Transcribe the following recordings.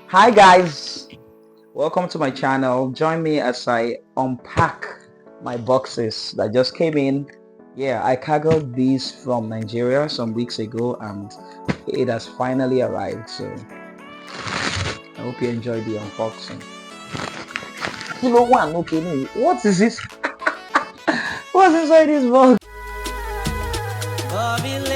Hi guys, welcome to my channel. Join me as I unpack my boxes that just came in. Yeah, I cargoed these from Nigeria some weeks ago and it has finally arrived. So I hope you enjoy the unboxing. Kilo one, okay, no. What is this? What's inside this box? Bobbie,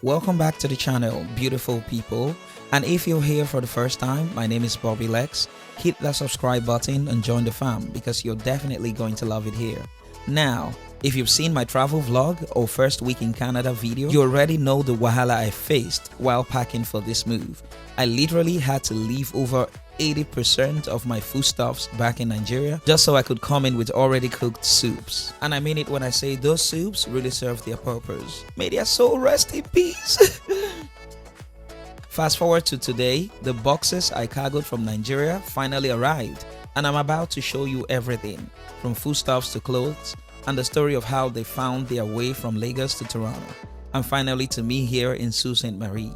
Welcome back to the channel, beautiful people. And if you're here for the first time, my name is Bobbie Lex. Hit that subscribe button and join the fam because you're definitely going to love it here. Now, if you've seen my travel vlog or first week in Canada video, you already know the wahala I faced while packing for this move. I literally had to leave over 80% of my foodstuffs back in Nigeria just so I could come in with already cooked soups. And I mean it when I say those soups really serve their purpose. May their soul rest in peace. Fast forward to today, the boxes I cargoed from Nigeria finally arrived, and I'm about to show you everything from foodstuffs to clothes and the story of how they found their way from Lagos to Toronto and finally to me here in Sault Ste. Marie.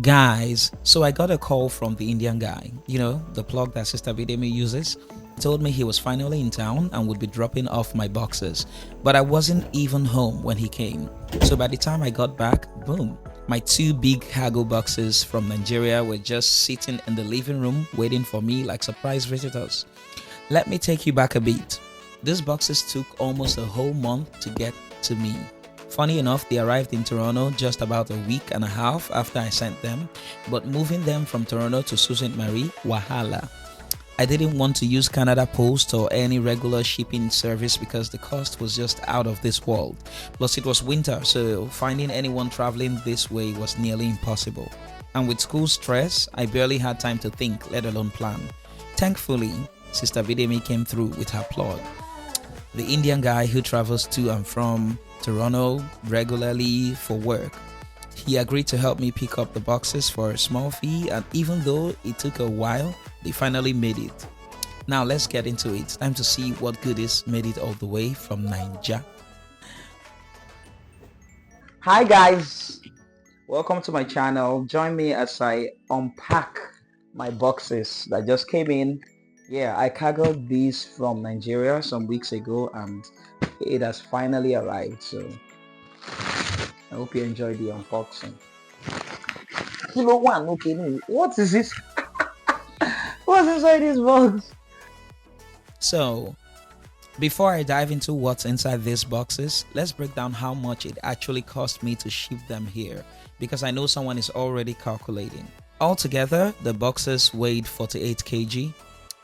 Guys, so I got a call from the Indian guy, you know, the plug that Sister Videmi uses. He told me he was finally in town and would be dropping off my boxes, but I wasn't even home when he came. So by the time I got back, boom, my two big cargo boxes from Nigeria were just sitting in the living room waiting for me like surprise visitors. Let me take you back a bit. These boxes took almost a whole month to get to me. Funny enough, they arrived in Toronto just about a week and a half after I sent them, but moving them from Toronto to Sault Ste. Marie, wahala. I didn't want to use Canada Post or any regular shipping service because the cost was just out of this world. Plus it was winter, so finding anyone traveling this way was nearly impossible. And with school stress, I barely had time to think, let alone plan. Thankfully, Sister Videmi came through with her plug. The Indian guy who travels to and from Toronto regularly for work. He agreed to help me pick up the boxes for a small fee, and even though it took a while, they finally made it. Now let's get into it. Time to see what goodies made it all the way from Nigeria. Hi guys, welcome to my channel. Join me as I unpack my boxes that just came in. Yeah, I cargoed these from Nigeria some weeks ago and it has finally arrived. So I hope you enjoy the unboxing. Kilo one, okay, no. What is this? What's inside this box? So, before I dive into what's inside these boxes, let's break down how much it actually cost me to ship them here, because I know someone is already calculating. Altogether, the boxes weighed 48 kg.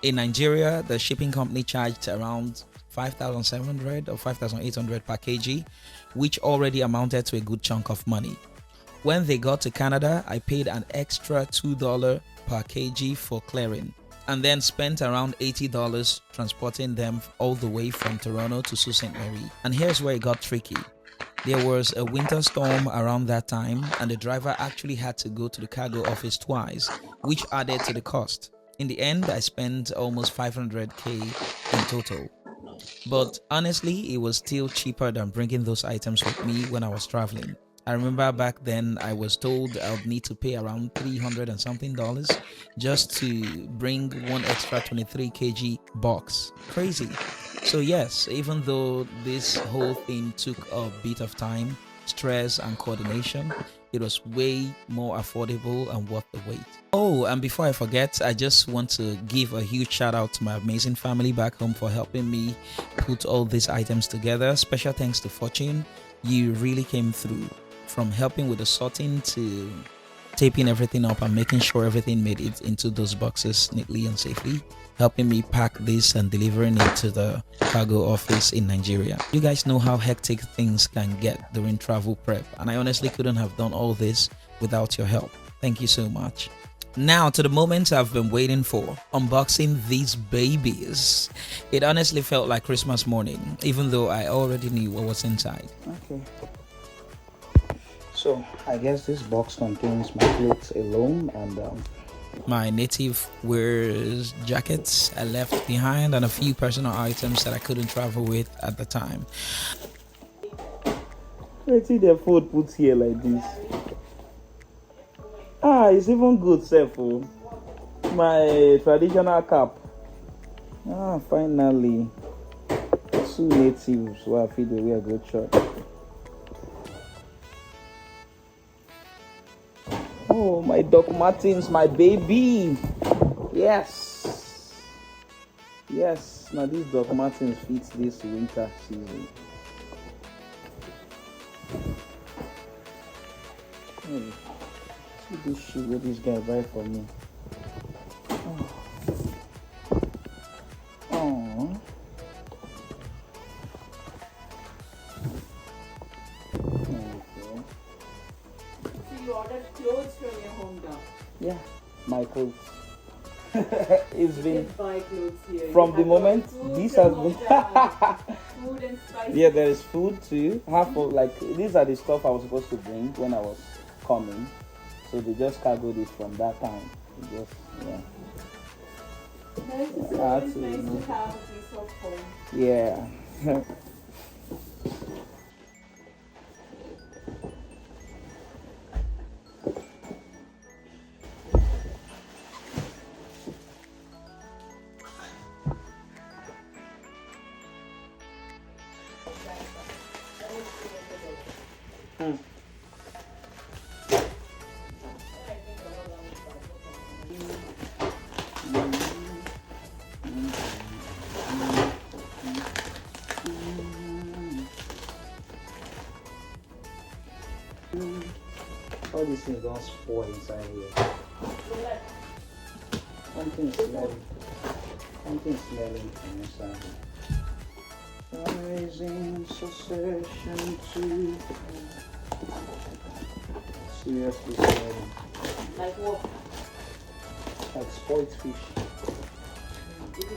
In Nigeria, the shipping company charged around 5,700 or 5,800 per kg, which already amounted to a good chunk of money. When they got to Canada, I paid an extra $2 per kg for clearing, and then spent around $80 transporting them all the way from Toronto to Sault Ste. Marie. And here's where it got tricky. There was a winter storm around that time, and the driver actually had to go to the cargo office twice, which added to the cost. In the end, I spent almost 500k in total. But honestly, it was still cheaper than bringing those items with me when I was traveling. I remember back then I was told I would need to pay around $300 and something just to bring one extra 23 kg box. Crazy. So yes, even though this whole thing took a bit of time, stress and coordination, it was way more affordable and worth the wait. Oh, and before I forget, I just want to give a huge shout out to my amazing family back home for helping me put all these items together. Special thanks to Fortune. You really came through, from helping with the sorting to taping everything up and making sure everything made it into those boxes neatly and safely, helping me pack this and delivering it to the cargo office in Nigeria. You guys know how hectic things can get during travel prep, and I honestly couldn't have done all this without your help. Thank you so much. Now to the moment I've been waiting for, unboxing these babies. It honestly felt like Christmas morning, even though I already knew what was inside. Okay. So I guess this box contains my clothes alone and my native wears jackets I left behind and a few personal items that I couldn't travel with at the time. Let's see the food put here like this. Ah, it's even good, sef. Oh. My traditional cap. Ah, finally. 2 natives who are feed away a good shot. Oh, my Doc Martens, my baby. Yes. Yes, now these Doc Martens fits this winter season. Hey, see this shoe that this guy buy for me. Oh. Oh. Okay. So you ordered clothes from your hometown? Yeah, my clothes. It's been buy clothes here. from the moment this has been. Food and spices. Yeah, there is food too. Half of like these are the stuff I was supposed to bring when I was coming, so they just cargoed it from that time. They just yeah. Nice. It's always nice to have a piece of home. Yeah. All these things don't spoil inside here. Something smelling. Something smelling from inside here. Rising succession to seriously smelling. Like what? Like spoiled fish.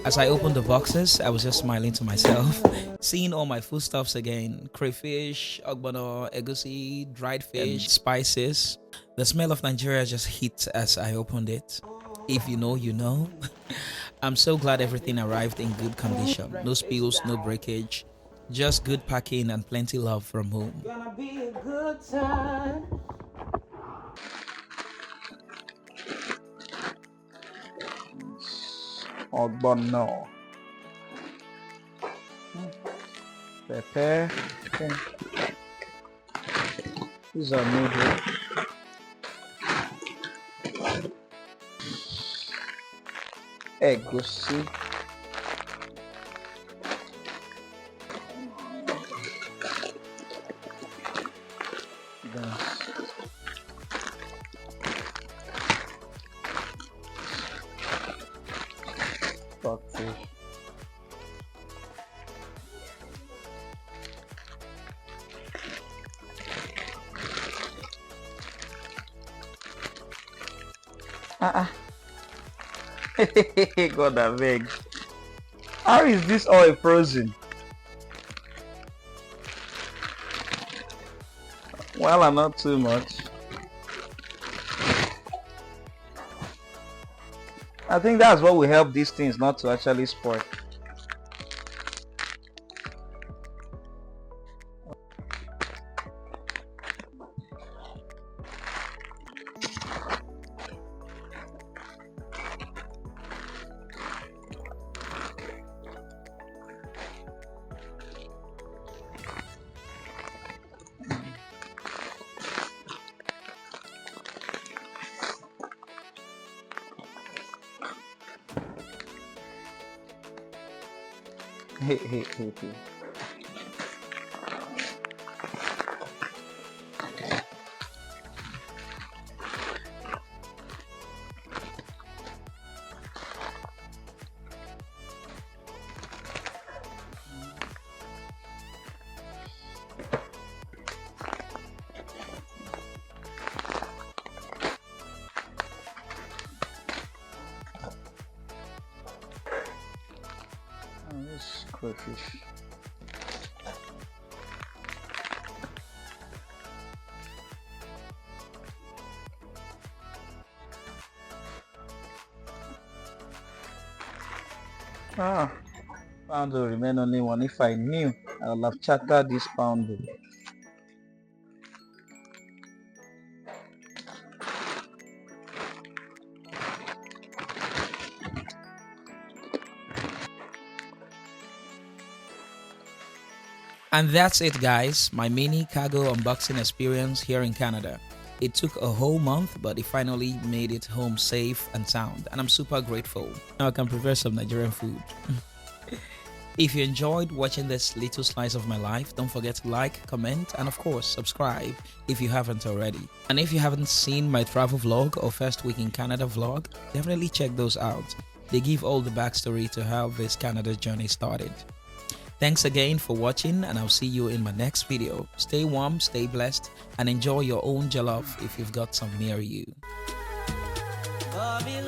As I opened the boxes, I was just smiling to myself, seeing all my foodstuffs again: crayfish, ogbono, egusi, dried fish, spices. The smell of Nigeria just hit as I opened it. If you know, you know. I'm so glad everything arrived in good condition. No spills, no breakage, just good packing and plenty love from home. Gonna be a good time. Ogbono. Pepper. Okay. These are noodles. Egusi. Stockfish. God, I beg. How is this oil frozen? Well, I'm not too much. I think that's what will help these things not to actually spoil. Hey. This crayfish. Pound will remain only one. If I knew, I would have chartered this pound. And that's it, guys. My mini cargo unboxing experience here in Canada. It took a whole month, but it finally made it home safe and sound, and I'm super grateful. Now I can prepare some Nigerian food. If you enjoyed watching this little slice of my life, don't forget to like, comment, and of course, subscribe if you haven't already. And if you haven't seen my travel vlog or first week in Canada vlog, definitely check those out. They give all the backstory to how this Canada journey started. Thanks again for watching, and I'll see you in my next video. Stay warm, stay blessed, and enjoy your own jollof if you've got some near you. Bobbie